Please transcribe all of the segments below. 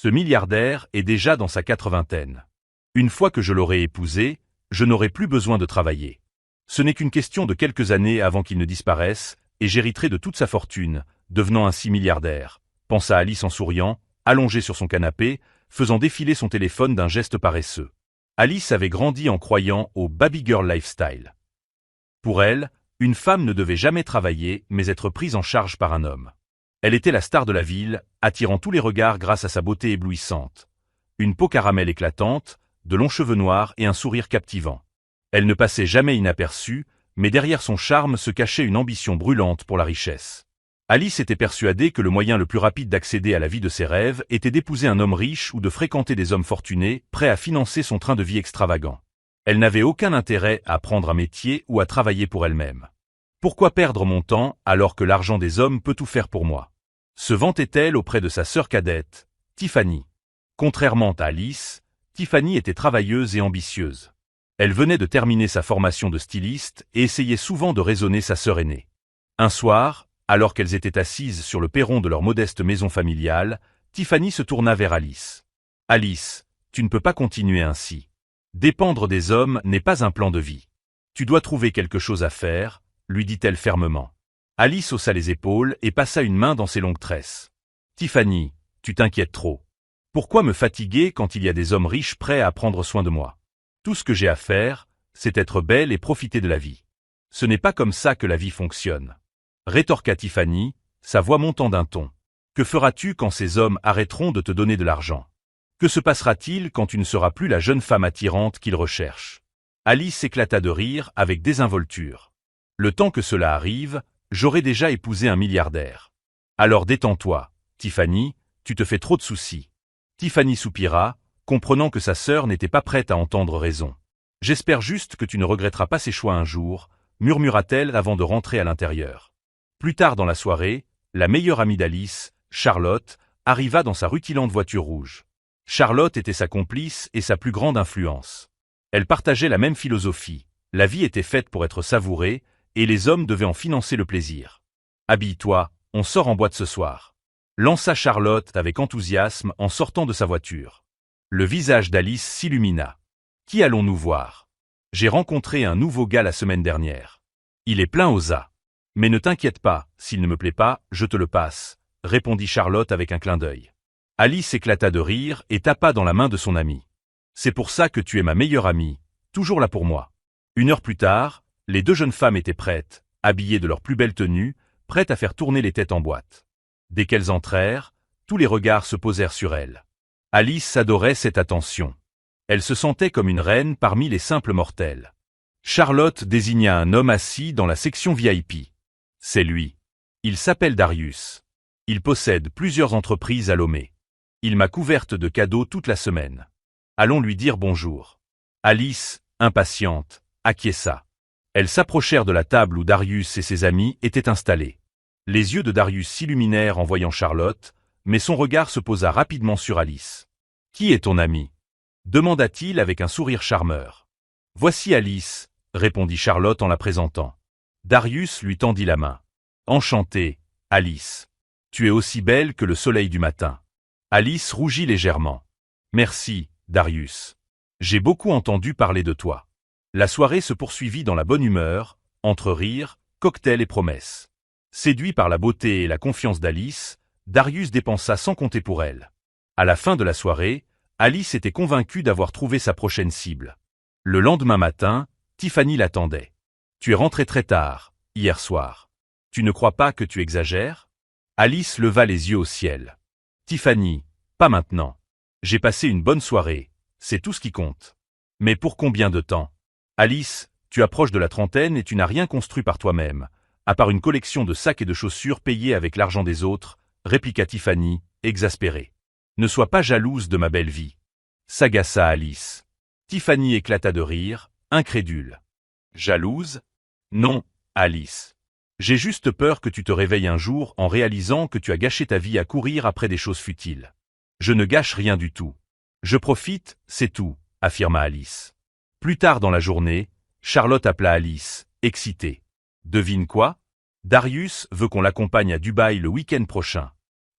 Ce milliardaire est déjà dans sa 80aine. Une fois que je l'aurai épousé, je n'aurai plus besoin de travailler. Ce n'est qu'une question de quelques années avant qu'il ne disparaisse, et j'hériterai de toute sa fortune, devenant ainsi milliardaire, pensa Alice en souriant, allongée sur son canapé, faisant défiler son téléphone d'un geste paresseux. Alice avait grandi en croyant au baby girl lifestyle. Pour elle, une femme ne devait jamais travailler mais être prise en charge par un homme. Elle était la star de la ville, attirant tous les regards grâce à sa beauté éblouissante. Une peau caramel éclatante, de longs cheveux noirs et un sourire captivant. Elle ne passait jamais inaperçue, mais derrière son charme se cachait une ambition brûlante pour la richesse. Alice était persuadée que le moyen le plus rapide d'accéder à la vie de ses rêves était d'épouser un homme riche ou de fréquenter des hommes fortunés, prêts à financer son train de vie extravagant. Elle n'avait aucun intérêt à apprendre un métier ou à travailler pour elle-même. Pourquoi perdre mon temps alors que l'argent des hommes peut tout faire pour moi? Se vantait-elle auprès de sa sœur cadette, Tiffany. Contrairement à Alice, Tiffany était travailleuse et ambitieuse. Elle venait de terminer sa formation de styliste et essayait souvent de raisonner sa sœur aînée. Un soir, alors qu'elles étaient assises sur le perron de leur modeste maison familiale, Tiffany se tourna vers Alice. « Alice, tu ne peux pas continuer ainsi. Dépendre des hommes n'est pas un plan de vie. Tu dois trouver quelque chose à faire, » lui dit-elle fermement. Alice haussa les épaules et passa une main dans ses longues tresses. « Tiffany, tu t'inquiètes trop. Pourquoi me fatiguer quand il y a des hommes riches prêts à prendre soin de moi? Tout ce que j'ai à faire, c'est être belle et profiter de la vie. Ce n'est pas comme ça que la vie fonctionne. » Rétorqua Tiffany, sa voix montant d'un ton. « Que feras-tu quand ces hommes arrêteront de te donner de l'argent? Que se passera-t-il quand tu ne seras plus la jeune femme attirante qu'ils recherchent ?» Alice éclata de rire avec désinvolture. « Le temps que cela arrive, j'aurai déjà épousé un milliardaire. Alors détends-toi, Tiffany, tu te fais trop de soucis. » Tiffany soupira, comprenant que sa sœur n'était pas prête à entendre raison. « J'espère juste que tu ne regretteras pas ces choix un jour, » murmura-t-elle avant de rentrer à l'intérieur. Plus tard dans la soirée, la meilleure amie d'Alice, Charlotte, arriva dans sa rutilante voiture rouge. Charlotte était sa complice et sa plus grande influence. Elle partageait la même philosophie. La vie était faite pour être savourée, et les hommes devaient en financer le plaisir. « Habille-toi, on sort en boîte ce soir. » lança Charlotte avec enthousiasme en sortant de sa voiture. Le visage d'Alice s'illumina. « Qui allons-nous voir? J'ai rencontré un nouveau gars la semaine dernière. Il est plein aux as. Mais ne t'inquiète pas, s'il ne me plaît pas, je te le passe, » répondit Charlotte avec un clin d'œil. Alice éclata de rire et tapa dans la main de son amie. « C'est pour ça que tu es ma meilleure amie, toujours là pour moi. » Une heure plus tard, les deux jeunes femmes étaient prêtes, habillées de leurs plus belles tenues, prêtes à faire tourner les têtes en boîte. Dès qu'elles entrèrent, tous les regards se posèrent sur elles. Alice adorait cette attention. Elle se sentait comme une reine parmi les simples mortels. Charlotte désigna un homme assis dans la section VIP. C'est lui. Il s'appelle Darius. Il possède plusieurs entreprises à Lomé. Il m'a couverte de cadeaux toute la semaine. Allons lui dire bonjour. Alice, impatiente, acquiesça. Elles s'approchèrent de la table où Darius et ses amis étaient installés. Les yeux de Darius s'illuminèrent en voyant Charlotte, mais son regard se posa rapidement sur Alice. « Qui est ton ami ?» demanda-t-il avec un sourire charmeur. « Voici Alice, » répondit Charlotte en la présentant. Darius lui tendit la main. « Enchanté, Alice. Tu es aussi belle que le soleil du matin. » Alice rougit légèrement. « Merci, Darius. J'ai beaucoup entendu parler de toi. » La soirée se poursuivit dans la bonne humeur, entre rires, cocktails et promesses. Séduit par la beauté et la confiance d'Alice, Darius dépensa sans compter pour elle. À la fin de la soirée, Alice était convaincue d'avoir trouvé sa prochaine cible. Le lendemain matin, Tiffany l'attendait. « Tu es rentré très tard, hier soir. Tu ne crois pas que tu exagères ?» Alice leva les yeux au ciel. « Tiffany, pas maintenant. J'ai passé une bonne soirée, c'est tout ce qui compte. » « Mais pour combien de temps? Alice, tu approches de la trentaine et tu n'as rien construit par toi-même, à part une collection de sacs et de chaussures payés avec l'argent des autres, » répliqua Tiffany, exaspérée. « Ne sois pas jalouse de ma belle vie. » s'agaça Alice. Tiffany éclata de rire, incrédule. « Jalouse? Non, Alice. J'ai juste peur que tu te réveilles un jour en réalisant que tu as gâché ta vie à courir après des choses futiles. Je ne gâche rien du tout. Je profite, c'est tout, » affirma Alice. Plus tard dans la journée, Charlotte appela Alice, excitée. « Devine quoi? Darius veut qu'on l'accompagne à Dubaï le week-end prochain. »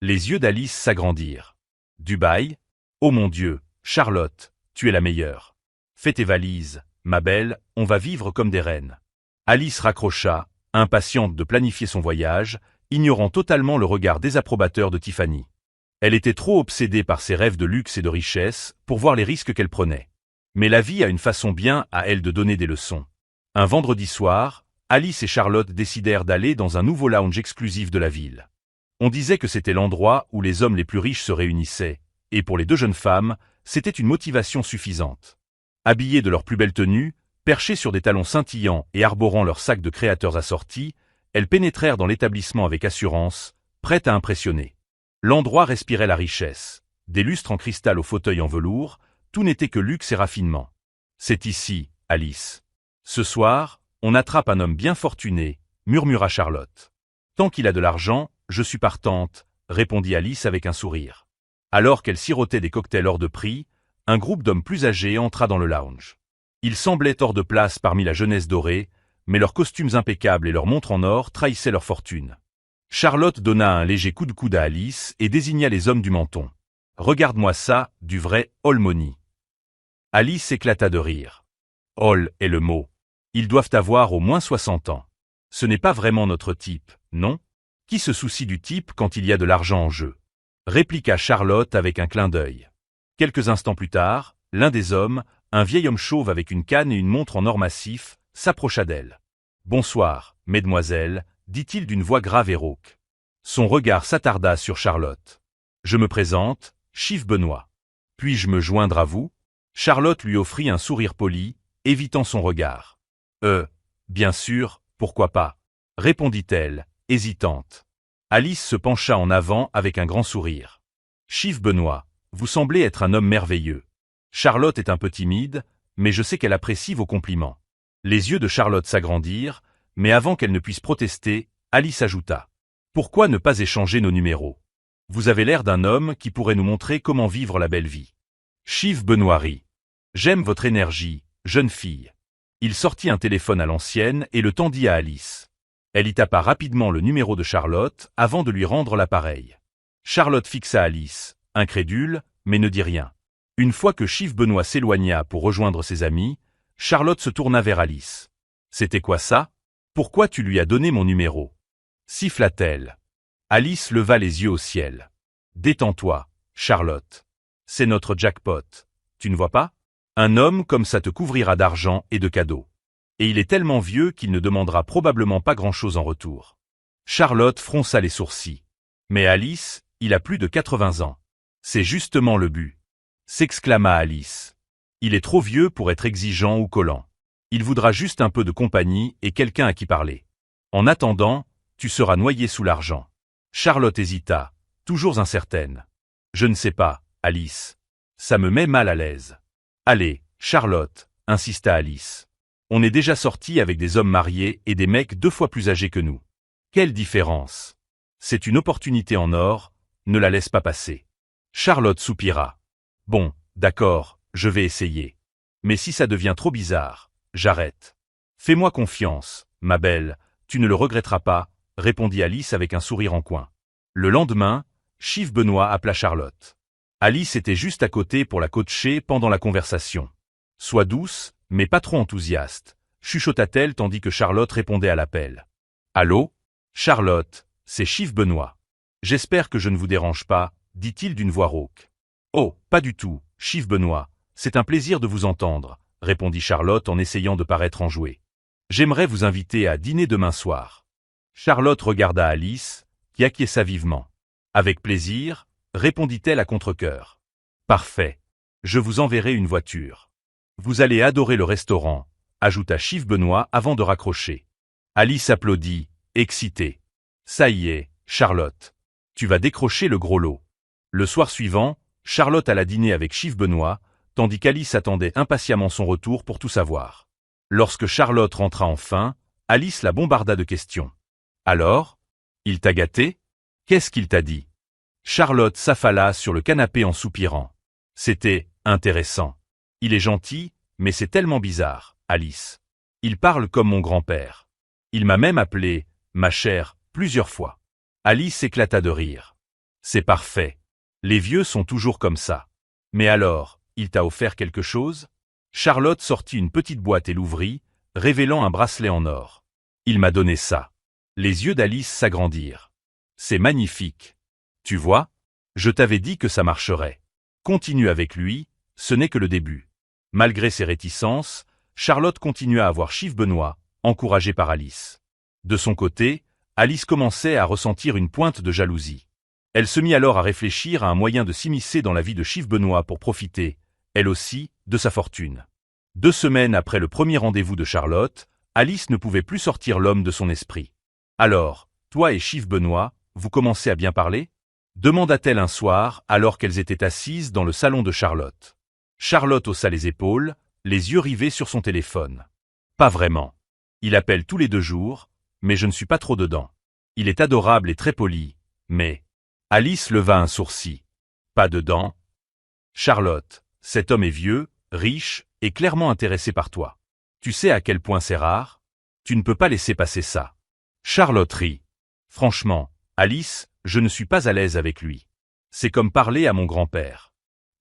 Les yeux d'Alice s'agrandirent. « Dubaï? Oh mon Dieu, Charlotte, tu es la meilleure. Fais tes valises, ma belle, on va vivre comme des reines. Alice raccrocha, impatiente de planifier son voyage, ignorant totalement le regard désapprobateur de Tiffany. Elle était trop obsédée par ses rêves de luxe et de richesse pour voir les risques qu'elle prenait. Mais la vie a une façon bien à elle de donner des leçons. Un vendredi soir, Alice et Charlotte décidèrent d'aller dans un nouveau lounge exclusif de la ville. On disait que c'était l'endroit où les hommes les plus riches se réunissaient, et pour les deux jeunes femmes, c'était une motivation suffisante. Habillées de leurs plus belles tenues, perchées sur des talons scintillants et arborant leurs sacs de créateurs assortis, elles pénétrèrent dans l'établissement avec assurance, prêtes à impressionner. L'endroit respirait la richesse. Des lustres en cristal aux fauteuils en velours, tout n'était que luxe et raffinement. C'est ici, Alice. Ce soir, on attrape un homme bien fortuné, murmura Charlotte. Tant qu'il a de l'argent, je suis partante, répondit Alice avec un sourire. Alors qu'elle sirotait des cocktails hors de prix, un groupe d'hommes plus âgés entra dans le lounge. Ils semblaient hors de place parmi la jeunesse dorée, mais leurs costumes impeccables et leurs montres en or trahissaient leur fortune. Charlotte donna un léger coup de coude à Alice et désigna les hommes du menton. « Regarde-moi ça, du vrai all money. » Alice éclata de rire. « All est le mot. Ils doivent avoir au moins 60 ans. Ce n'est pas vraiment notre type, non? Qui se soucie du type quand il y a de l'argent en jeu ?» répliqua Charlotte avec un clin d'œil. Quelques instants plus tard, l'un des hommes, un vieil homme chauve avec une canne et une montre en or massif, s'approcha d'elle. « Bonsoir, mesdemoiselles, » dit-il d'une voix grave et rauque. Son regard s'attarda sur Charlotte. « Je me présente, Chief Benoît. Puis-je me joindre à vous ?» Charlotte lui offrit un sourire poli, évitant son regard. « Bien sûr, pourquoi pas ?» répondit-elle, hésitante. Alice se pencha en avant avec un grand sourire. « Chief Benoît, vous semblez être un homme merveilleux. Charlotte est un peu timide, mais je sais qu'elle apprécie vos compliments. » Les yeux de Charlotte s'agrandirent, mais avant qu'elle ne puisse protester, Alice ajouta. « Pourquoi ne pas échanger nos numéros? Vous avez l'air d'un homme qui pourrait nous montrer comment vivre la belle vie. » Chief Benoît rit. « J'aime votre énergie, jeune fille. » Il sortit un téléphone à l'ancienne et le tendit à Alice. Elle y tapa rapidement le numéro de Charlotte avant de lui rendre l'appareil. Charlotte fixa Alice, incrédule, mais ne dit rien. Une fois que Chief Benoît s'éloigna pour rejoindre ses amis, Charlotte se tourna vers Alice. « C'était quoi ça? Pourquoi tu lui as donné mon numéro ?» siffla-t-elle. Alice leva les yeux au ciel. « Détends-toi, Charlotte. C'est notre jackpot. Tu ne vois pas? Un homme comme ça te couvrira d'argent et de cadeaux. Et il est tellement vieux qu'il ne demandera probablement pas grand-chose en retour. » Charlotte fronça les sourcils. « Mais Alice, il a plus de 80 ans. C'est justement le but. » s'exclama Alice. « Il est trop vieux pour être exigeant ou collant. Il voudra juste un peu de compagnie et quelqu'un à qui parler. En attendant, tu seras noyé sous l'argent. » Charlotte hésita, toujours incertaine. « Je ne sais pas, Alice. Ça me met mal à l'aise. »« Allez, Charlotte, » insista Alice. « On est déjà sortis avec des hommes mariés et des mecs 2 fois plus âgés que nous. Quelle différence? C'est une opportunité en or, ne la laisse pas passer. » Charlotte soupira. « Bon, d'accord, je vais essayer. Mais si ça devient trop bizarre, j'arrête. Fais-moi confiance, ma belle, tu ne le regretteras pas, » répondit Alice avec un sourire en coin. Le lendemain, Chief Benoît appela Charlotte. Alice était juste à côté pour la coacher pendant la conversation. « Sois douce, mais pas trop enthousiaste, » chuchota-t-elle tandis que Charlotte répondait à l'appel. « Allô? Charlotte, c'est Chief Benoît. J'espère que je ne vous dérange pas, » dit-il d'une voix rauque. « Oh, pas du tout, Chief Benoît, c'est un plaisir de vous entendre, » répondit Charlotte en essayant de paraître enjouée. « J'aimerais vous inviter à dîner demain soir. » Charlotte regarda Alice, qui acquiesça vivement. « Avec plaisir, » répondit-elle à contre-cœur. « Parfait. Je vous enverrai une voiture. Vous allez adorer le restaurant, » ajouta Chief Benoît avant de raccrocher. Alice applaudit, excitée. « Ça y est, Charlotte. Tu vas décrocher le gros lot. » Le soir suivant, Charlotte alla dîner avec Chief Benoît, tandis qu'Alice attendait impatiemment son retour pour tout savoir. Lorsque Charlotte rentra enfin, Alice la bombarda de questions. « Alors? Il t'a gâté? Qu'est-ce qu'il t'a dit ?» Charlotte s'affala sur le canapé en soupirant. « C'était intéressant. Il est gentil, mais c'est tellement bizarre, Alice. Il parle comme mon grand-père. Il m'a même appelé « ma chère » plusieurs fois. » Alice éclata de rire. « C'est parfait. Les vieux sont toujours comme ça. Mais alors, il t'a offert quelque chose? Charlotte sortit une petite boîte et l'ouvrit, révélant un bracelet en or. Il m'a donné ça. Les yeux d'Alice s'agrandirent. C'est magnifique. Tu vois? Je t'avais dit que ça marcherait. Continue avec lui, ce n'est que le début. Malgré ses réticences, Charlotte continua à voir Chief-Benoît, encouragée par Alice. De son côté, Alice commençait à ressentir une pointe de jalousie. Elle se mit alors à réfléchir à un moyen de s'immiscer dans la vie de Chief-Benoît pour profiter, elle aussi, de sa fortune. 2 semaines après le premier rendez-vous de Charlotte, Alice ne pouvait plus sortir l'homme de son esprit. Alors, toi et Chief-Benoît, vous commencez à bien parler? Demanda-t-elle un soir alors qu'elles étaient assises dans le salon de Charlotte. Charlotte haussa les épaules, les yeux rivés sur son téléphone. Pas vraiment. Il appelle tous les 2 jours, mais je ne suis pas trop dedans. Il est adorable et très poli, mais... Alice leva un sourcil. Pas dedans? Charlotte, cet homme est vieux, riche, et clairement intéressé par toi. Tu sais à quel point c'est rare? Tu ne peux pas laisser passer ça. Charlotte rit. Franchement, Alice, je ne suis pas à l'aise avec lui. C'est comme parler à mon grand-père.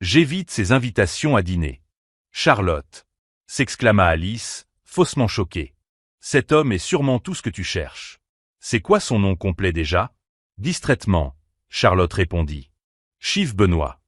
J'évite ses invitations à dîner. Charlotte, s'exclama Alice, faussement choquée. Cet homme est sûrement tout ce que tu cherches. C'est quoi son nom complet déjà? Distraitement, Charlotte répondit. Chief-Benoît.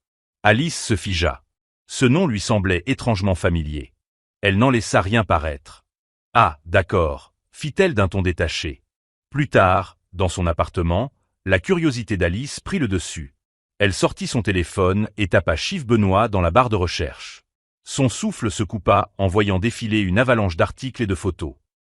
Alice se figea. Ce nom lui semblait étrangement familier. Elle n'en laissa rien paraître. Ah, d'accord, fit-elle d'un ton détaché. Plus tard, dans son appartement, la curiosité d'Alice prit le dessus. Elle sortit son téléphone et tapa Chief-Benoît dans la barre de recherche. Son souffle se coupa en voyant défiler une avalanche d'articles et de photos.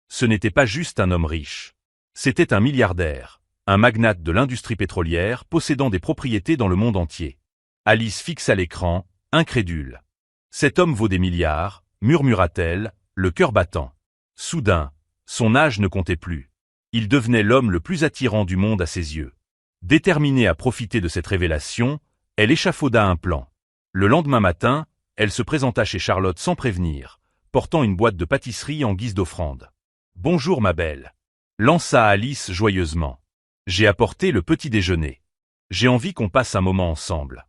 Ce n'était pas juste un homme riche. C'était un milliardaire, un magnate de l'industrie pétrolière possédant des propriétés dans le monde entier. Alice fixa l'écran, incrédule. Cet homme vaut des milliards, murmura-t-elle, le cœur battant. Soudain, son âge ne comptait plus. Il devenait l'homme le plus attirant du monde à ses yeux. Déterminée à profiter de cette révélation, elle échafauda un plan. Le lendemain matin, elle se présenta chez Charlotte sans prévenir, portant une boîte de pâtisserie en guise d'offrande. « Bonjour ma belle », lança Alice joyeusement. « J'ai apporté le petit déjeuner. J'ai envie qu'on passe un moment ensemble. »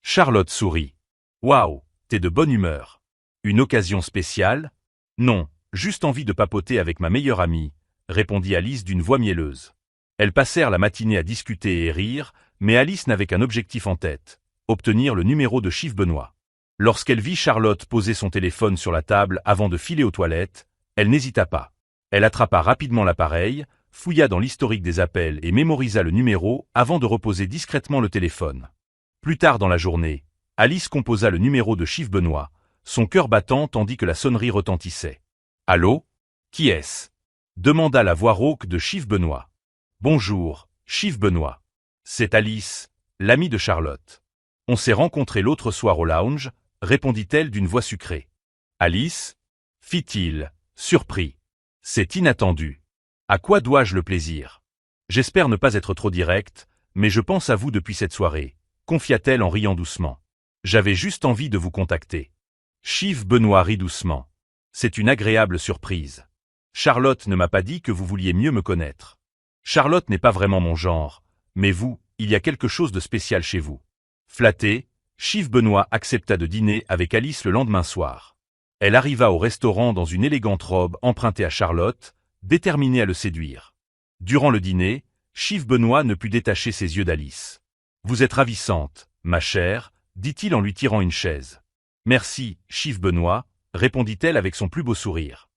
Charlotte sourit. « Waouh, t'es de bonne humeur. Une occasion spéciale? » « Non, juste envie de papoter avec ma meilleure amie, » répondit Alice d'une voix mielleuse. Elles passèrent la matinée à discuter et rire, mais Alice n'avait qu'un objectif en tête, obtenir le numéro de Chief-Benoît. Lorsqu'elle vit Charlotte poser son téléphone sur la table avant de filer aux toilettes, elle n'hésita pas. Elle attrapa rapidement l'appareil, fouilla dans l'historique des appels et mémorisa le numéro avant de reposer discrètement le téléphone. Plus tard dans la journée, Alice composa le numéro de Chief-Benoît, son cœur battant tandis que la sonnerie retentissait. « Allô? Qui est-ce » demanda la voix rauque de Chief-Benoît. « Bonjour, Chief-Benoît. C'est Alice, l'amie de Charlotte. On s'est rencontrés l'autre soir au lounge, » répondit-elle d'une voix sucrée. « Alice » fit-il, surpris. « C'est inattendu. À quoi dois-je le plaisir? J'espère ne pas être trop direct, mais je pense à vous depuis cette soirée, » confia-t-elle en riant doucement. « J'avais juste envie de vous contacter. » Chief-Benoît rit doucement. « C'est une agréable surprise. Charlotte ne m'a pas dit que vous vouliez mieux me connaître. Charlotte n'est pas vraiment mon genre, mais vous, il y a quelque chose de spécial chez vous. » Flatté, Chief-Benoît accepta de dîner avec Alice le lendemain soir. Elle arriva au restaurant dans une élégante robe empruntée à Charlotte, déterminée à le séduire. Durant le dîner, Chief-Benoît ne put détacher ses yeux d'Alice. « Vous êtes ravissante, ma chère, » dit-il en lui tirant une chaise. « Merci, Chief-Benoît, » répondit-elle avec son plus beau sourire.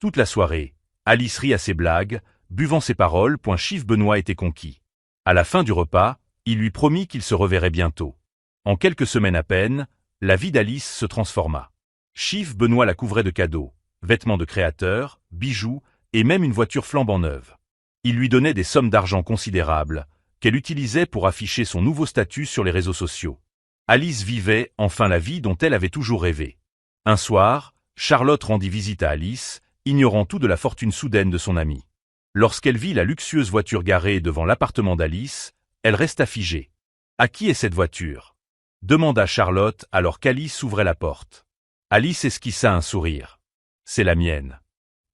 Toute la soirée, Alice rit à ses blagues, buvant ses paroles. Chief-Benoît était conquis. À la fin du repas, il lui promit qu'il se reverrait bientôt. En quelques semaines à peine, la vie d'Alice se transforma. Chief-Benoît la couvrait de cadeaux, vêtements de créateurs, bijoux et même une voiture flambant neuve. Il lui donnait des sommes d'argent considérables, qu'elle utilisait pour afficher son nouveau statut sur les réseaux sociaux. Alice vivait enfin la vie dont elle avait toujours rêvé. Un soir, Charlotte rendit visite à Alice, ignorant tout de la fortune soudaine de son amie. Lorsqu'elle vit la luxueuse voiture garée devant l'appartement d'Alice, elle resta figée. « À qui est cette voiture ?» demanda Charlotte alors qu'Alice ouvrait la porte. Alice esquissa un sourire. « C'est la mienne. »«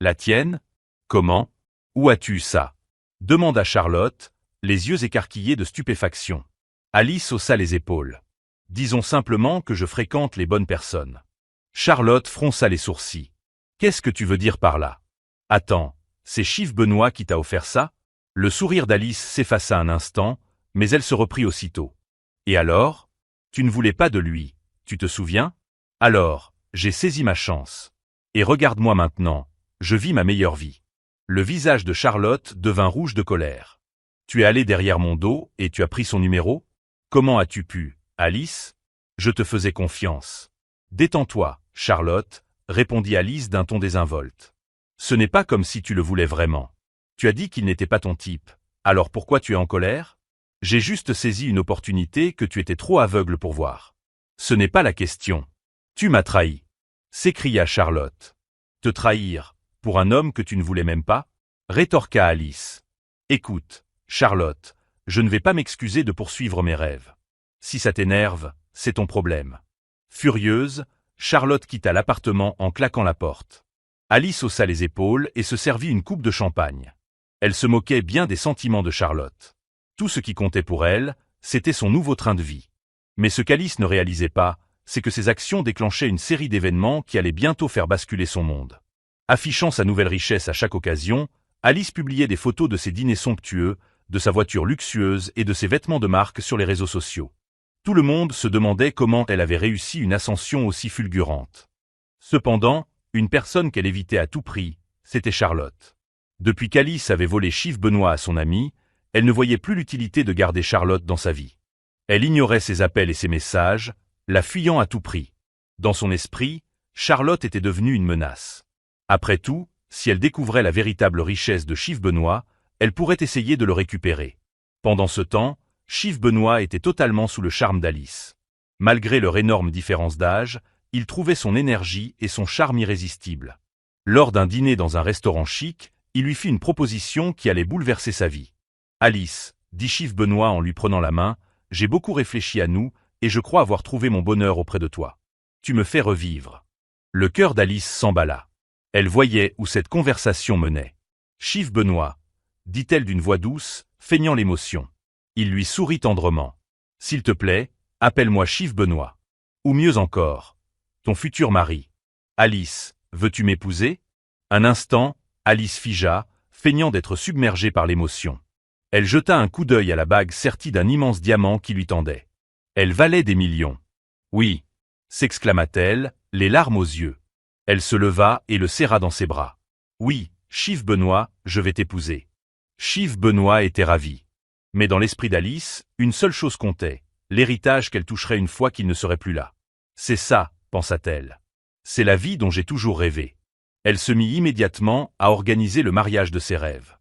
La tienne? Comment? Où as-tu ça ?» demanda Charlotte, les yeux écarquillés de stupéfaction. Alice haussa les épaules. Disons simplement que je fréquente les bonnes personnes. Charlotte fronça les sourcils. Qu'est-ce que tu veux dire par là? Attends, c'est Chief Benoît qui t'a offert ça? Le sourire d'Alice s'effaça un instant, mais elle se reprit aussitôt. Et alors? Tu ne voulais pas de lui, tu te souviens? Alors, j'ai saisi ma chance. Et regarde-moi maintenant, je vis ma meilleure vie. Le visage de Charlotte devint rouge de colère. Tu es allé derrière mon dos et tu as pris son numéro? Comment as-tu pu, Alice? Je te faisais confiance. Détends-toi, Charlotte, répondit Alice d'un ton désinvolte. Ce n'est pas comme si tu le voulais vraiment. Tu as dit qu'il n'était pas ton type. Alors pourquoi tu es en colère? J'ai juste saisi une opportunité que tu étais trop aveugle pour voir. Ce n'est pas la question. Tu m'as trahi, s'écria Charlotte. Te trahir, pour un homme que tu ne voulais même pas? Rétorqua Alice. Écoute, Charlotte, je ne vais pas m'excuser de poursuivre mes rêves. Si ça t'énerve, c'est ton problème. Furieuse, Charlotte quitta l'appartement en claquant la porte. Alice haussa les épaules et se servit une coupe de champagne. Elle se moquait bien des sentiments de Charlotte. Tout ce qui comptait pour elle, c'était son nouveau train de vie. Mais ce qu'Alice ne réalisait pas, c'est que ses actions déclenchaient une série d'événements qui allaient bientôt faire basculer son monde. Affichant sa nouvelle richesse à chaque occasion, Alice publiait des photos de ses dîners somptueux, de sa voiture luxueuse et de ses vêtements de marque sur les réseaux sociaux. Tout le monde se demandait comment elle avait réussi une ascension aussi fulgurante. Cependant, une personne qu'elle évitait à tout prix, c'était Charlotte. Depuis qu'Alice avait volé Chief Benoît à son ami, elle ne voyait plus l'utilité de garder Charlotte dans sa vie. Elle ignorait ses appels et ses messages, la fuyant à tout prix. Dans son esprit, Charlotte était devenue une menace. Après tout, si elle découvrait la véritable richesse de Chief Benoît, elle pourrait essayer de le récupérer. Pendant ce temps, Chief Benoît était totalement sous le charme d'Alice. Malgré leur énorme différence d'âge, il trouvait son énergie et son charme irrésistibles. Lors d'un dîner dans un restaurant chic, il lui fit une proposition qui allait bouleverser sa vie. « Alice, dit Chief Benoît en lui prenant la main, j'ai beaucoup réfléchi à nous, et je crois avoir trouvé mon bonheur auprès de toi. Tu me fais revivre. » Le cœur d'Alice s'emballa. Elle voyait où cette conversation menait. « Chief Benoît, dit-elle d'une voix douce, feignant l'émotion. Il lui sourit tendrement. « S'il te plaît, appelle-moi Chief Benoît. Ou mieux encore, ton futur mari. Alice, veux-tu m'épouser ?» Un instant, Alice figea, feignant d'être submergée par l'émotion. Elle jeta un coup d'œil à la bague sertie d'un immense diamant qui lui tendait. Elle valait des millions. « Oui !» s'exclama-t-elle, les larmes aux yeux. Elle se leva et le serra dans ses bras. « Oui, Chief Benoît, je vais t'épouser. » Chief Benoît était ravi. Mais dans l'esprit d'Alice, une seule chose comptait, l'héritage qu'elle toucherait une fois qu'il ne serait plus là. « C'est ça, pensa-t-elle. C'est la vie dont j'ai toujours rêvé. » Elle se mit immédiatement à organiser le mariage de ses rêves.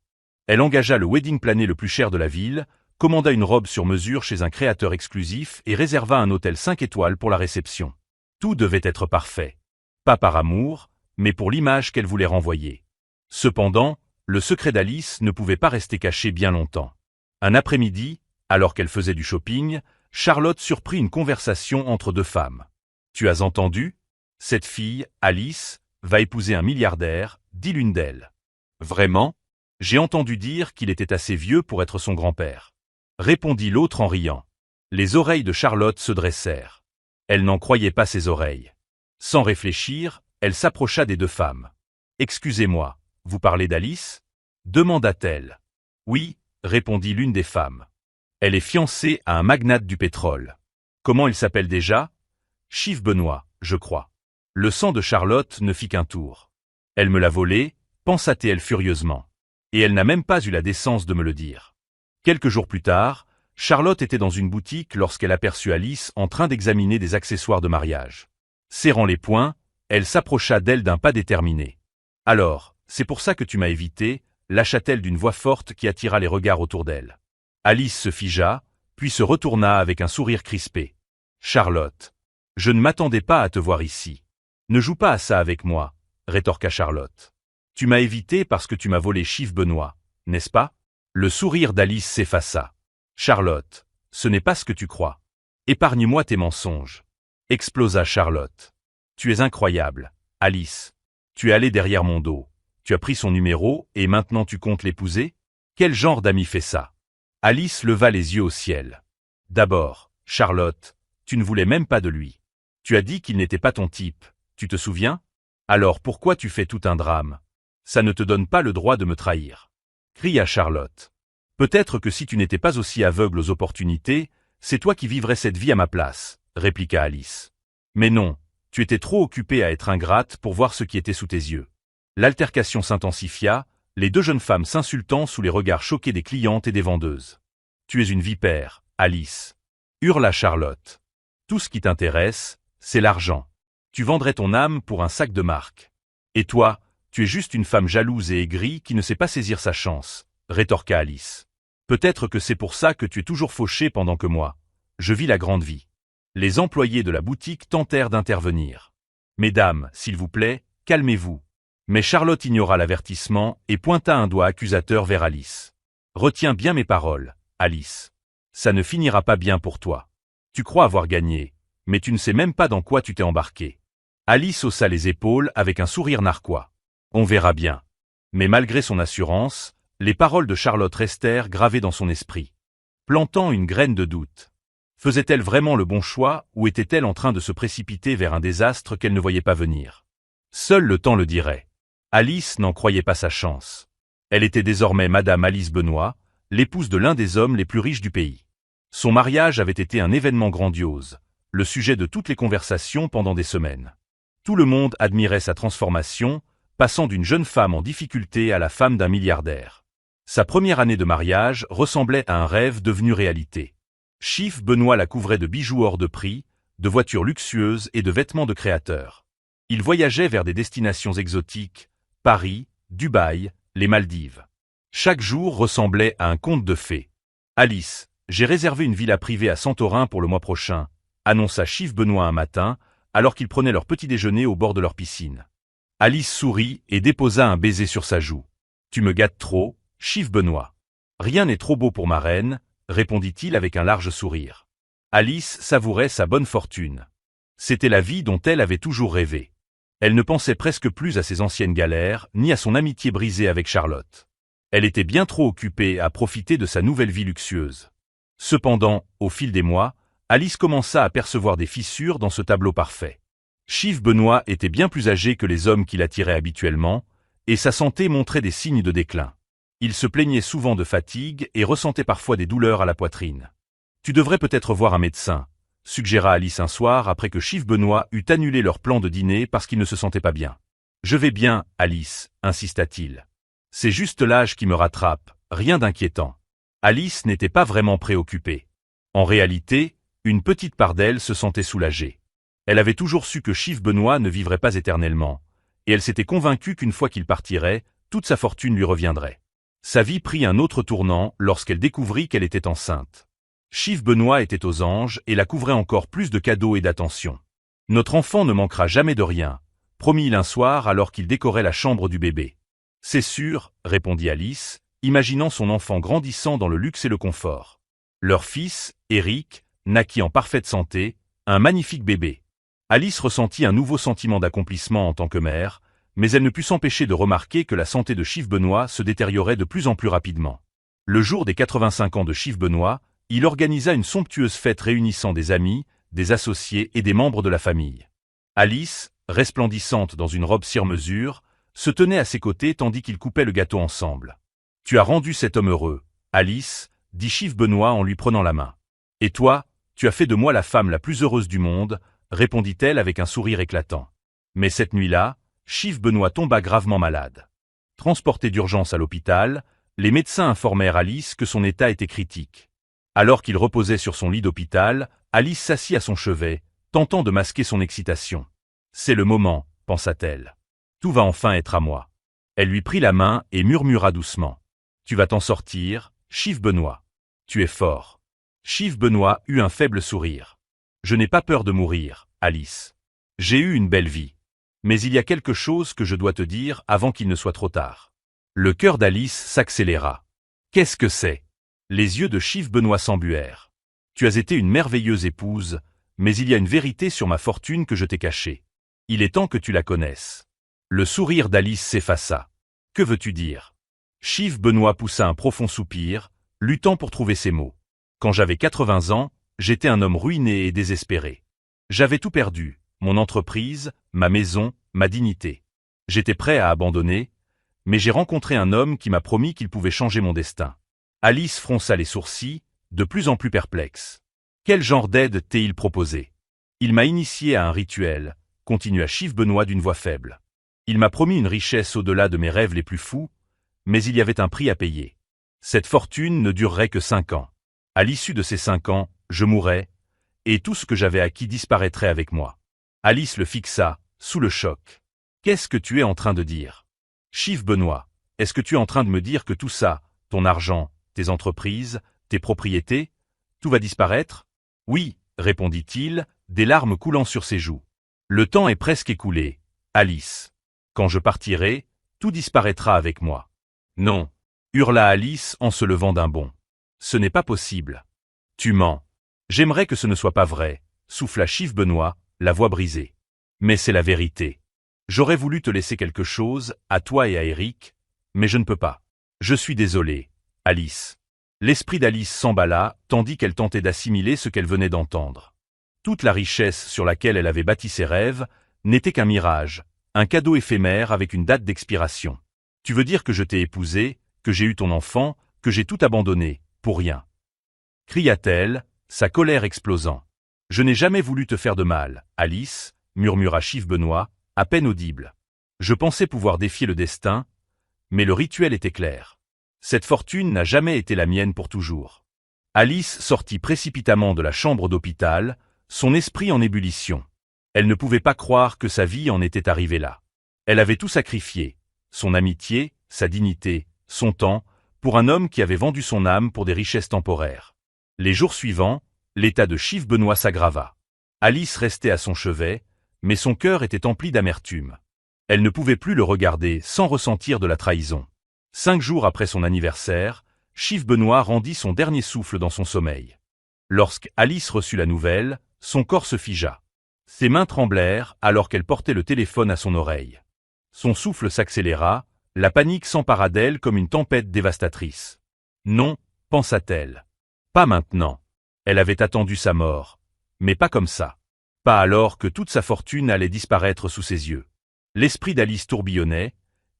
Elle engagea le wedding planner le plus cher de la ville, commanda une robe sur mesure chez un créateur exclusif et réserva un hôtel 5 étoiles pour la réception. Tout devait être parfait. Pas par amour, mais pour l'image qu'elle voulait renvoyer. Cependant, le secret d'Alice ne pouvait pas rester caché bien longtemps. Un après-midi, alors qu'elle faisait du shopping, Charlotte surprit une conversation entre deux femmes. « Tu as entendu? Cette fille, Alice, va épouser un milliardaire, dit l'une d'elles. « Vraiment? J'ai entendu dire qu'il était assez vieux pour être son grand-père. » Répondit l'autre en riant. Les oreilles de Charlotte se dressèrent. Elle n'en croyait pas ses oreilles. Sans réfléchir, elle s'approcha des deux femmes. « Excusez-moi, vous parlez d'Alice ?» demanda-t-elle. « Oui, » répondit l'une des femmes. « Elle est fiancée à un magnate du pétrole. Comment il s'appelle déjà? Chief Benoît, je crois. » Le sang de Charlotte ne fit qu'un tour. « Elle me l'a volé, » pensa-t-elle furieusement. « Et elle n'a même pas eu la décence de me le dire. » Quelques jours plus tard, Charlotte était dans une boutique lorsqu'elle aperçut Alice en train d'examiner des accessoires de mariage. Serrant les poings, elle s'approcha d'elle d'un pas déterminé. « Alors, c'est pour ça que tu m'as évité » lâcha-t-elle d'une voix forte qui attira les regards autour d'elle. Alice se figea, puis se retourna avec un sourire crispé. « Charlotte, je ne m'attendais pas à te voir ici. »« Ne joue pas à ça avec moi, » rétorqua Charlotte. « Tu m'as évité parce que tu m'as volé Chief Benoît, n'est-ce pas ?» Le sourire d'Alice s'effaça. « Charlotte, ce n'est pas ce que tu crois. Épargne-moi tes mensonges. » Explosa Charlotte. « Tu es incroyable, Alice. Tu es allée derrière mon dos. Tu as pris son numéro et maintenant tu comptes l'épouser? Quel genre d'ami fait ça ?» Alice leva les yeux au ciel. D'abord, Charlotte, tu ne voulais même pas de lui. Tu as dit qu'il n'était pas ton type, tu te souviens? Alors pourquoi tu fais tout un drame? Ça ne te donne pas le droit de me trahir. Cria Charlotte. Peut-être que si tu n'étais pas aussi aveugle aux opportunités, c'est toi qui vivrais cette vie à ma place, répliqua Alice. Mais non, tu étais trop occupée à être ingrate pour voir ce qui était sous tes yeux. L'altercation s'intensifia, les deux jeunes femmes s'insultant sous les regards choqués des clientes et des vendeuses. Tu es une vipère, Alice, hurla Charlotte. Tout ce qui t'intéresse, c'est l'argent. Tu vendrais ton âme pour un sac de marque. Et toi, tu es juste une femme jalouse et aigrie qui ne sait pas saisir sa chance, rétorqua Alice. Peut-être que c'est pour ça que tu es toujours fauchée pendant que moi, je vis la grande vie. Les employés de la boutique tentèrent d'intervenir. Mesdames, s'il vous plaît, calmez-vous. Mais Charlotte ignora l'avertissement et pointa un doigt accusateur vers Alice. Retiens bien mes paroles, Alice. Ça ne finira pas bien pour toi. Tu crois avoir gagné, mais tu ne sais même pas dans quoi tu t'es embarqué. Alice haussa les épaules avec un sourire narquois. On verra bien. Mais malgré son assurance, les paroles de Charlotte restèrent gravées dans son esprit, plantant une graine de doute. Faisait-elle vraiment le bon choix ou était-elle en train de se précipiter vers un désastre qu'elle ne voyait pas venir? Seul le temps le dirait. Alice n'en croyait pas sa chance. Elle était désormais Madame Alice Benoît, l'épouse de l'un des hommes les plus riches du pays. Son mariage avait été un événement grandiose, le sujet de toutes les conversations pendant des semaines. Tout le monde admirait sa transformation, passant d'une jeune femme en difficulté à la femme d'un milliardaire. Sa première année de mariage ressemblait à un rêve devenu réalité. Chief Benoît la couvrait de bijoux hors de prix, de voitures luxueuses et de vêtements de créateurs. Il voyageait vers des destinations exotiques, Paris, Dubaï, les Maldives. Chaque jour ressemblait à un conte de fées. Alice, j'ai réservé une villa privée à Santorin pour le mois prochain, annonça Chief Benoît un matin, alors qu'ils prenaient leur petit déjeuner au bord de leur piscine. Alice sourit et déposa un baiser sur sa joue. Tu me gâtes trop, Chief Benoît. Rien n'est trop beau pour ma reine, répondit-il avec un large sourire. Alice savourait sa bonne fortune. C'était la vie dont elle avait toujours rêvé. Elle ne pensait presque plus à ses anciennes galères, ni à son amitié brisée avec Charlotte. Elle était bien trop occupée à profiter de sa nouvelle vie luxueuse. Cependant, au fil des mois, Alice commença à percevoir des fissures dans ce tableau parfait. Chief Benoît était bien plus âgé que les hommes qui l'attiraient habituellement, et sa santé montrait des signes de déclin. Il se plaignait souvent de fatigue et ressentait parfois des douleurs à la poitrine. « Tu devrais peut-être voir un médecin », suggéra Alice un soir après que Chief Benoît eut annulé leur plan de dîner parce qu'il ne se sentait pas bien. « Je vais bien, Alice, insista-t-il. C'est juste l'âge qui me rattrape, rien d'inquiétant. » Alice n'était pas vraiment préoccupée. En réalité, une petite part d'elle se sentait soulagée. Elle avait toujours su que Chief Benoît ne vivrait pas éternellement, et elle s'était convaincue qu'une fois qu'il partirait, toute sa fortune lui reviendrait. Sa vie prit un autre tournant lorsqu'elle découvrit qu'elle était enceinte. Chief Benoît était aux anges et la couvrait encore plus de cadeaux et d'attention. « Notre enfant ne manquera jamais de rien », promit-il un soir alors qu'il décorait la chambre du bébé. « C'est sûr », répondit Alice, imaginant son enfant grandissant dans le luxe et le confort. Leur fils, Eric, naquit en parfaite santé, un magnifique bébé. Alice ressentit un nouveau sentiment d'accomplissement en tant que mère, mais elle ne put s'empêcher de remarquer que la santé de Chief Benoît se détériorait de plus en plus rapidement. Le jour des 85 ans de Chief Benoît, il organisa une somptueuse fête réunissant des amis, des associés et des membres de la famille. Alice, resplendissante dans une robe sur-mesure, se tenait à ses côtés tandis qu'ils coupaient le gâteau ensemble. « Tu as rendu cet homme heureux, Alice, » dit Chief Benoît en lui prenant la main. « Et toi, tu as fait de moi la femme la plus heureuse du monde, » répondit-elle avec un sourire éclatant. Mais cette nuit-là, Chief Benoît tomba gravement malade. Transporté d'urgence à l'hôpital, les médecins informèrent Alice que son état était critique. Alors qu'il reposait sur son lit d'hôpital, Alice s'assit à son chevet, tentant de masquer son excitation. « C'est le moment, pensa-t-elle. Tout va enfin être à moi. » Elle lui prit la main et murmura doucement. « Tu vas t'en sortir, Chief Benoît. Tu es fort. » Chief Benoît eut un faible sourire. « Je n'ai pas peur de mourir, Alice. J'ai eu une belle vie. Mais il y a quelque chose que je dois te dire avant qu'il ne soit trop tard. » Le cœur d'Alice s'accéléra. « Qu'est-ce que c'est ?» Les yeux de Chief Benoît s'embuèrent. « Tu as été une merveilleuse épouse, mais il y a une vérité sur ma fortune que je t'ai cachée. Il est temps que tu la connaisses. » Le sourire d'Alice s'effaça. « Que veux-tu dire ?» Chief Benoît poussa un profond soupir, luttant pour trouver ses mots. « Quand j'avais 80 ans, j'étais un homme ruiné et désespéré. J'avais tout perdu, mon entreprise, ma maison, ma dignité. J'étais prêt à abandonner, mais j'ai rencontré un homme qui m'a promis qu'il pouvait changer mon destin. Alice fronça les sourcils, de plus en plus perplexe. Quel genre d'aide t'ai-il proposé? Il m'a initié à un rituel, continua Chief Benoît d'une voix faible. Il m'a promis une richesse au-delà de mes rêves les plus fous, mais il y avait un prix à payer. Cette fortune ne durerait que 5 ans. À l'issue de ces 5 ans, je mourrais, et tout ce que j'avais acquis disparaîtrait avec moi. Alice le fixa, sous le choc. Qu'est-ce que tu es en train de dire? Chief Benoît, est-ce que tu es en train de me dire que tout ça, ton argent, tes entreprises, tes propriétés, tout va disparaître? Oui, répondit-il, des larmes coulant sur ses joues. Le temps est presque écoulé, Alice. Quand je partirai, tout disparaîtra avec moi. Non, hurla Alice en se levant d'un bond. Ce n'est pas possible. Tu mens. J'aimerais que ce ne soit pas vrai, souffla Chief Benoît, la voix brisée. Mais c'est la vérité. J'aurais voulu te laisser quelque chose, à toi et à Eric, mais je ne peux pas. Je suis désolé, Alice. L'esprit d'Alice s'emballa, tandis qu'elle tentait d'assimiler ce qu'elle venait d'entendre. Toute la richesse sur laquelle elle avait bâti ses rêves n'était qu'un mirage, un cadeau éphémère avec une date d'expiration. Tu veux dire que je t'ai épousé, que j'ai eu ton enfant, que j'ai tout abandonné, pour rien? Cria-t-elle, sa colère explosant. Je n'ai jamais voulu te faire de mal, Alice, murmura Chief Benoît, à peine audible. Je pensais pouvoir défier le destin, mais le rituel était clair. Cette fortune n'a jamais été la mienne pour toujours. Alice sortit précipitamment de la chambre d'hôpital, son esprit en ébullition. Elle ne pouvait pas croire que sa vie en était arrivée là. Elle avait tout sacrifié, son amitié, sa dignité, son temps, pour un homme qui avait vendu son âme pour des richesses temporaires. Les jours suivants, l'état de Chief Benoît s'aggrava. Alice restait à son chevet, mais son cœur était empli d'amertume. Elle ne pouvait plus le regarder sans ressentir de la trahison. 5 jours après son anniversaire, Chief Benoît rendit son dernier souffle dans son sommeil. Lorsque Alice reçut la nouvelle, son corps se figea. Ses mains tremblèrent alors qu'elle portait le téléphone à son oreille. Son souffle s'accéléra, la panique s'empara d'elle comme une tempête dévastatrice. Non, pensa-t-elle. Pas maintenant. Elle avait attendu sa mort, mais pas comme ça. Pas alors que toute sa fortune allait disparaître sous ses yeux. L'esprit d'Alice tourbillonnait,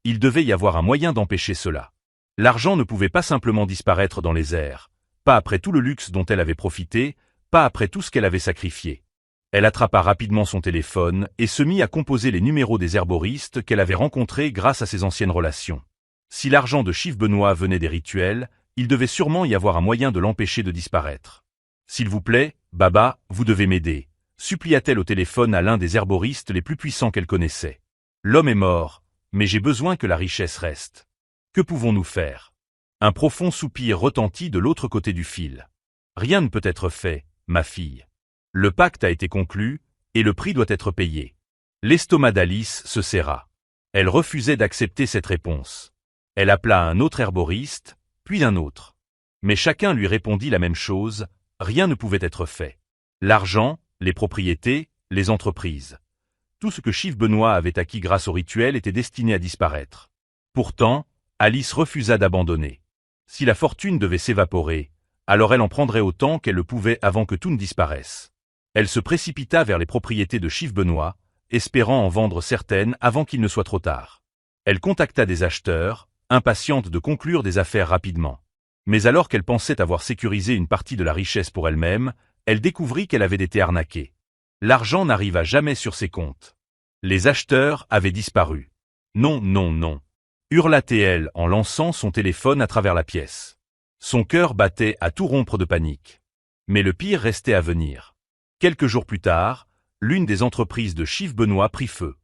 il devait y avoir un moyen d'empêcher cela. L'argent ne pouvait pas simplement disparaître dans les airs, pas après tout le luxe dont elle avait profité, pas après tout ce qu'elle avait sacrifié. Elle attrapa rapidement son téléphone et se mit à composer les numéros des herboristes qu'elle avait rencontrés grâce à ses anciennes relations. Si l'argent de Chief Benoît venait des rituels, il devait sûrement y avoir un moyen de l'empêcher de disparaître. « S'il vous plaît, Baba, vous devez m'aider », supplia-t-elle au téléphone à l'un des herboristes les plus puissants qu'elle connaissait. « L'homme est mort, mais j'ai besoin que la richesse reste. Que pouvons-nous faire ?» Un profond soupir retentit de l'autre côté du fil. « Rien ne peut être fait, ma fille. Le pacte a été conclu, et le prix doit être payé. » L'estomac d'Alice se serra. Elle refusait d'accepter cette réponse. Elle appela un autre herboriste, puis un autre. Mais chacun lui répondit la même chose, rien ne pouvait être fait. L'argent, les propriétés, les entreprises. Tout ce que Chief Benoît avait acquis grâce au rituel était destiné à disparaître. Pourtant, Alice refusa d'abandonner. Si la fortune devait s'évaporer, alors elle en prendrait autant qu'elle le pouvait avant que tout ne disparaisse. Elle se précipita vers les propriétés de Chief Benoît, espérant en vendre certaines avant qu'il ne soit trop tard. Elle contacta des acheteurs, impatiente de conclure des affaires rapidement. Mais alors qu'elle pensait avoir sécurisé une partie de la richesse pour elle-même, elle découvrit qu'elle avait été arnaquée. L'argent n'arriva jamais sur ses comptes. Les acheteurs avaient disparu. Non, non, non, hurla-t-elle en lançant son téléphone à travers la pièce. Son cœur battait à tout rompre de panique. Mais le pire restait à venir. Quelques jours plus tard, l'une des entreprises de Chief Benoît prit feu.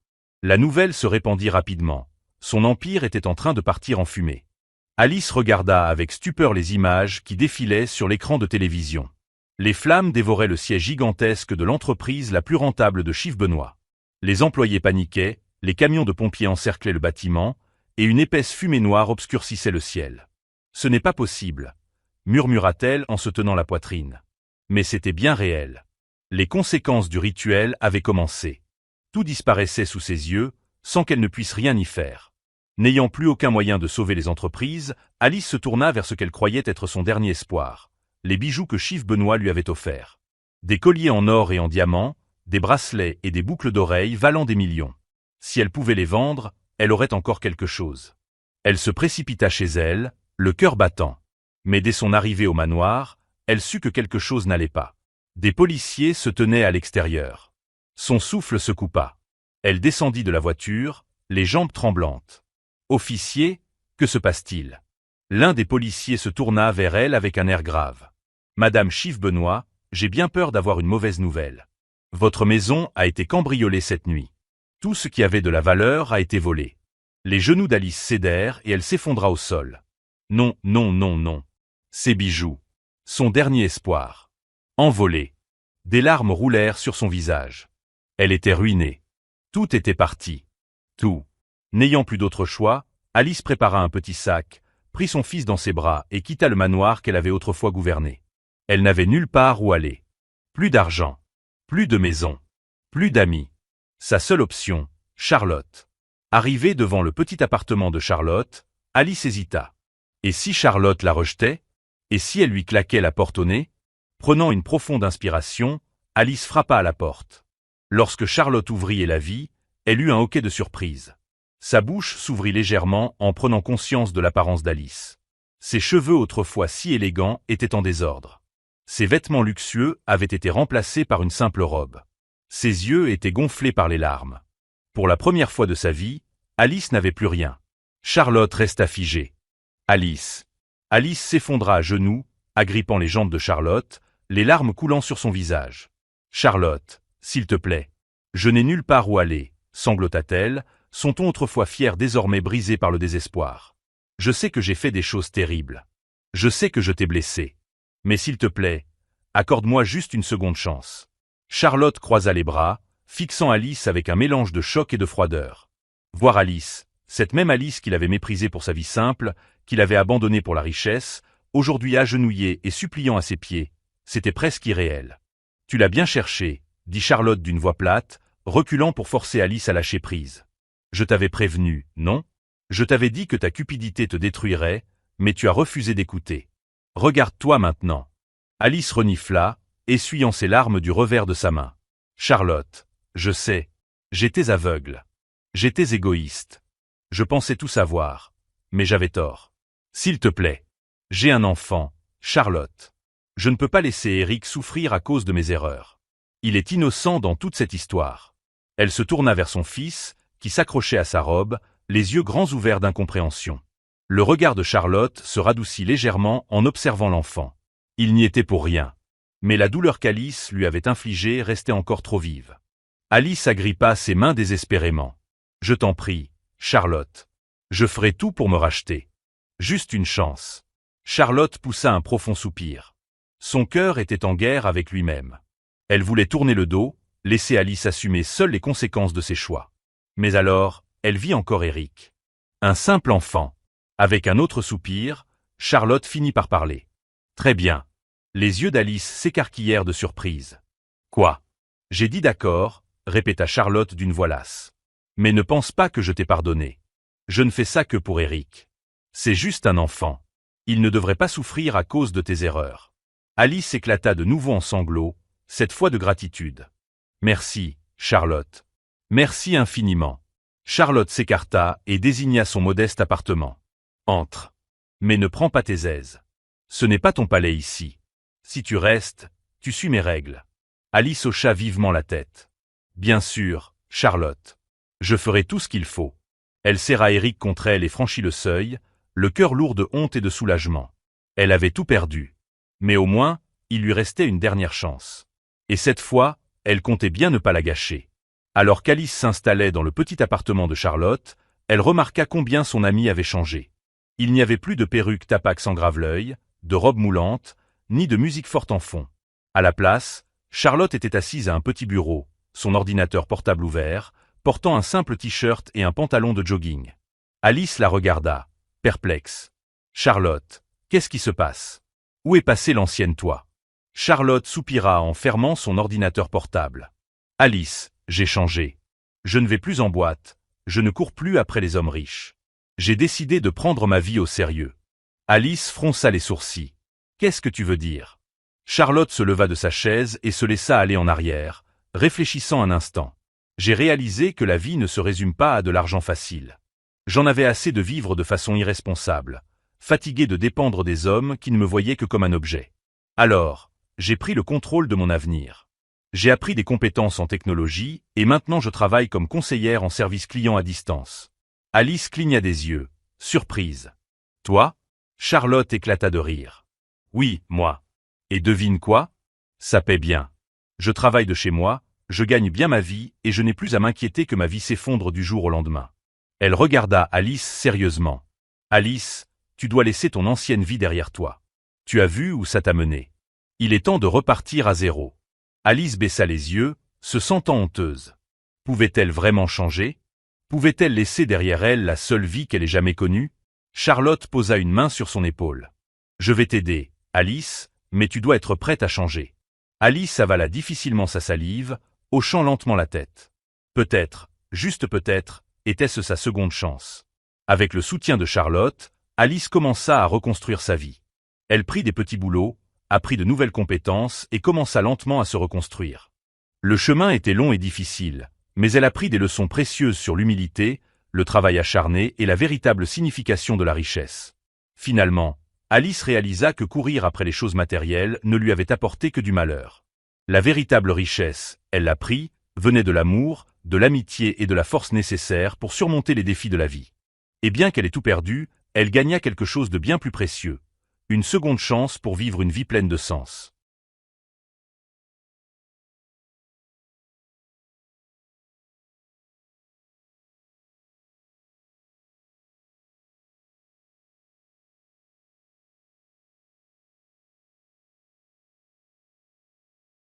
La nouvelle se répandit rapidement. Son empire était en train de partir en fumée. Alice regarda avec stupeur les images qui défilaient sur l'écran de télévision. Les flammes dévoraient le siège gigantesque de l'entreprise la plus rentable de Chief Benoît. Les employés paniquaient, les camions de pompiers encerclaient le bâtiment, et une épaisse fumée noire obscurcissait le ciel. « Ce n'est pas possible », murmura-t-elle en se tenant la poitrine. Mais c'était bien réel. Les conséquences du rituel avaient commencé. Tout disparaissait sous ses yeux, sans qu'elle ne puisse rien y faire. N'ayant plus aucun moyen de sauver les entreprises, Alice se tourna vers ce qu'elle croyait être son dernier espoir, les bijoux que Chief Benoît lui avait offerts. Des colliers en or et en diamants, des bracelets et des boucles d'oreilles valant des millions. Si elle pouvait les vendre, elle aurait encore quelque chose. Elle se précipita chez elle, le cœur battant. Mais dès son arrivée au manoir, elle sut que quelque chose n'allait pas. Des policiers se tenaient à l'extérieur. Son souffle se coupa. Elle descendit de la voiture, les jambes tremblantes. « Officier, que se passe-t-il » L'un des policiers se tourna vers elle avec un air grave. « Madame Chiffre-Benoît, j'ai bien peur d'avoir une mauvaise nouvelle. Votre maison a été cambriolée cette nuit. Tout ce qui avait de la valeur a été volé. » Les genoux d'Alice cédèrent et elle s'effondra au sol. Non, non, non, non. Ses bijoux. Son dernier espoir. Envolés. Des larmes roulèrent sur son visage. Elle était ruinée. Tout était parti. Tout. N'ayant plus d'autre choix, Alice prépara un petit sac, prit son fils dans ses bras et quitta le manoir qu'elle avait autrefois gouverné. Elle n'avait nulle part où aller. Plus d'argent. Plus de maison. Plus d'amis. Sa seule option, Charlotte. Arrivée devant le petit appartement de Charlotte, Alice hésita. Et si Charlotte la rejetait? Et si elle lui claquait la porte au nez? Prenant une profonde inspiration, Alice frappa à la porte. Lorsque Charlotte ouvrit et la vit, elle eut un hoquet de surprise. Sa bouche s'ouvrit légèrement en prenant conscience de l'apparence d'Alice. Ses cheveux autrefois si élégants étaient en désordre. Ses vêtements luxueux avaient été remplacés par une simple robe. Ses yeux étaient gonflés par les larmes. Pour la première fois de sa vie, Alice n'avait plus rien. Charlotte resta figée. Alice. Alice s'effondra à genoux, agrippant les jambes de Charlotte, les larmes coulant sur son visage. Charlotte, s'il te plaît. Je n'ai nulle part où aller, sanglota-t-elle, son ton autrefois fier désormais brisé par le désespoir. Je sais que j'ai fait des choses terribles. Je sais que je t'ai blessé. Mais s'il te plaît, accorde-moi juste une seconde chance. Charlotte croisa les bras, fixant Alice avec un mélange de choc et de froideur. Voir Alice, cette même Alice qu'il avait méprisée pour sa vie simple, qu'il avait abandonnée pour la richesse, aujourd'hui agenouillée et suppliant à ses pieds, c'était presque irréel. « Tu l'as bien cherché », dit Charlotte d'une voix plate, reculant pour forcer Alice à lâcher prise. « Je t'avais prévenu, non? Je t'avais dit que ta cupidité te détruirait, mais tu as refusé d'écouter. Regarde-toi maintenant. » Alice renifla, essuyant ses larmes du revers de sa main. « Charlotte, je sais, j'étais aveugle. J'étais égoïste. Je pensais tout savoir, mais j'avais tort. S'il te plaît, j'ai un enfant, Charlotte. Je ne peux pas laisser Eric souffrir à cause de mes erreurs. Il est innocent dans toute cette histoire. » Elle se tourna vers son fils, qui s'accrochait à sa robe, les yeux grands ouverts d'incompréhension. Le regard de Charlotte se radoucit légèrement en observant l'enfant. Il n'y était pour rien. Mais la douleur qu'Alice lui avait infligée restait encore trop vive. Alice agrippa ses mains désespérément. « Je t'en prie, Charlotte. Je ferai tout pour me racheter. Juste une chance. » Charlotte poussa un profond soupir. Son cœur était en guerre avec lui-même. Elle voulait tourner le dos, laisser Alice assumer seule les conséquences de ses choix. Mais alors, elle vit encore Eric. Un simple enfant. Avec un autre soupir, Charlotte finit par parler. « Très bien. » Les yeux d'Alice s'écarquillèrent de surprise. « Quoi? » « J'ai dit d'accord, » répéta Charlotte d'une voix lasse. « Mais ne pense pas que je t'ai pardonné. Je ne fais ça que pour Eric. C'est juste un enfant. Il ne devrait pas souffrir à cause de tes erreurs. » Alice éclata de nouveau en sanglots, cette fois de gratitude. « Merci, Charlotte. Merci infiniment. » Charlotte s'écarta et désigna son modeste appartement. « Entre. Mais ne prends pas tes aises. Ce n'est pas ton palais ici. Si tu restes, tu suis mes règles. » Alice hocha vivement la tête. « Bien sûr, Charlotte. Je ferai tout ce qu'il faut. » Elle serra Eric contre elle et franchit le seuil, le cœur lourd de honte et de soulagement. Elle avait tout perdu. Mais au moins, il lui restait une dernière chance. Et cette fois, elle comptait bien ne pas la gâcher. Alors qu'Alice s'installait dans le petit appartement de Charlotte, elle remarqua combien son amie avait changé. Il n'y avait plus de perruque tapax en grave-l'œil, de robe moulante, ni de musique forte en fond. À la place, Charlotte était assise à un petit bureau, son ordinateur portable ouvert, portant un simple t-shirt et un pantalon de jogging. Alice la regarda, perplexe. « Charlotte, qu'est-ce qui se passe? Où est passée l'ancienne toi ?» Charlotte soupira en fermant son ordinateur portable. « Alice, j'ai changé. Je ne vais plus en boîte, je ne cours plus après les hommes riches. J'ai décidé de prendre ma vie au sérieux. » Alice fronça les sourcils. « Qu'est-ce que tu veux dire? » Charlotte se leva de sa chaise et se laissa aller en arrière, réfléchissant un instant. J'ai réalisé que la vie ne se résume pas à de l'argent facile. J'en avais assez de vivre de façon irresponsable, fatigué de dépendre des hommes qui ne me voyaient que comme un objet. Alors, j'ai pris le contrôle de mon avenir. J'ai appris des compétences en technologie et maintenant je travaille comme conseillère en service client à distance. Alice cligna des yeux, surprise. Toi? Charlotte éclata de rire. Oui, moi. Et devine quoi? Ça paie bien. Je travaille de chez moi, je gagne bien ma vie et je n'ai plus à m'inquiéter que ma vie s'effondre du jour au lendemain. Elle regarda Alice sérieusement. Alice, tu dois laisser ton ancienne vie derrière toi. Tu as vu où ça t'a mené. Il est temps de repartir à zéro. Alice baissa les yeux, se sentant honteuse. Pouvait-elle vraiment changer? Pouvait-elle laisser derrière elle la seule vie qu'elle ait jamais connue? Charlotte posa une main sur son épaule. Je vais t'aider, Alice, mais tu dois être prête à changer. Alice avala difficilement sa salive, hochant lentement la tête. Peut-être, juste peut-être, était-ce sa seconde chance. Avec le soutien de Charlotte, Alice commença à reconstruire sa vie. Elle prit des petits boulots, apprit de nouvelles compétences et commença lentement à se reconstruire. Le chemin était long et difficile, mais elle apprit des leçons précieuses sur l'humilité, le travail acharné et la véritable signification de la richesse. Finalement, Alice réalisa que courir après les choses matérielles ne lui avait apporté que du malheur. La véritable richesse, elle l'apprit, venait de l'amour, de l'amitié et de la force nécessaires pour surmonter les défis de la vie. Et bien qu'elle ait tout perdu, elle gagna quelque chose de bien plus précieux, une seconde chance pour vivre une vie pleine de sens.